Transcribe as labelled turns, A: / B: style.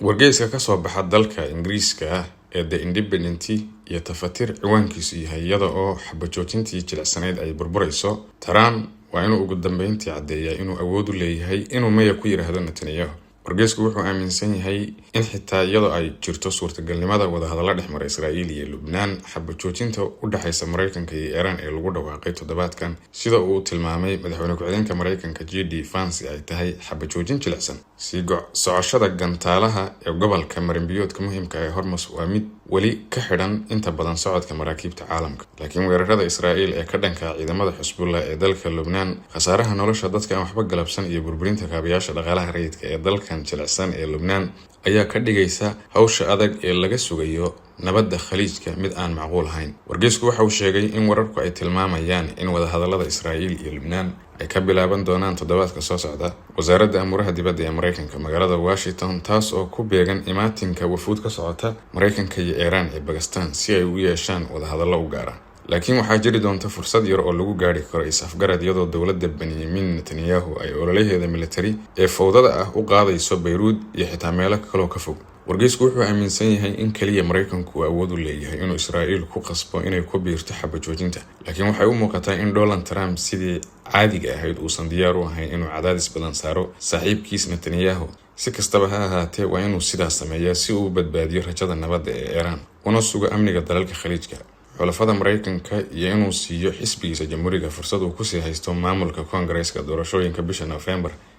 A: wargeyska ka soo baxa dalka Ingiriiska ah ee The Independent iyo tafatir ciwaankiisu yahay iyada oo xabajoojintii jilicsaneyd ay burburayso. Trump waa inuu ugu dambeyntii caddeeyaa inuu awood u leeyahay inuu maya ku yiraahdo Netanyahu. wargeysku wuxuu aaminsan yahay in xitaa iyadoo ay jirto suurtagalnimada wadahadalo dhexmara Israa'iil iyo Lubnaan, xabajoojinta u dhaxaysa Mareykanka iyo Iran ee lagu dhawaaqay toddobaadkan sida uu tilmaamay madaxweyne ku-xigeenka Mareykanka JD Vance ay tahay xabajoojin jilicsan. socoshada gantaalaha ee gobolka marinbiyoodka muhiimka ah ee Hormuz waa mid weli ka xidhan inta badan socodka maraakiibta caalamka, laakiin weerarada Israa'iil ee ka dhanka ciidamada Xisbullah ee dalka Lubnaan, khasaaraha nolosha dadka aan waxba galabsan iyo burburinta kaabayaasha dhaqaalaha rayidka ee dalkan jilicsan ee Lubnaan ayaa ka dhigaysa hawsha adag ee laga sugayo nabadda Khaliijka mid aan macquul ahayn. wargeysku waxa uu sheegay in wararku ay tilmaamayaan in wadahadalada Israa'iil iyo Lubnaan ay ka bilaaban doonaan toddobaadka soo socda. wasaaradda amuraha dibadda ee Mareykanka magaalada Washington, taas oo ku beegan imaatinka wafuud ka socota Mareykanka iyo Iran ee Pakistan si ay u yeeshaan wadahadallo u gaara, laakiin waxaa jiri doonta fursad yar oo lagu gaari karo is-afgarad iyadoo dowladda Benjamin Netanyahu ay ololaheeda military ee fowdada ah u qaadayso Beirut iyo xitaa meelo kale oo ka fog. wargeysku wuxuu aaminsan yahay in kaliya Mareykanku uu awood u leeyahay inuu Israa'iil ku qasbo inay ku biirto xabajoojinta, laakiin waxay u muuqataa in Donald Trump sidii caadiga ahayd uusan diyaar u ahayn inuu cadaadis badan saaro saaxiibkiis Netanyahu. si kastaba ha ahaatee, waa inuu sidaas sameeyaa si uu u badbaadiyo rajada nabadda ee Iran una sugo amniga dalalka Khaliijka, xulafada Mareykanka, iyo inuu siiyo xisbigiisa jamhuuriga fursad uu ku sii haysto maamulka Koongareeska doorashooyinka bisha November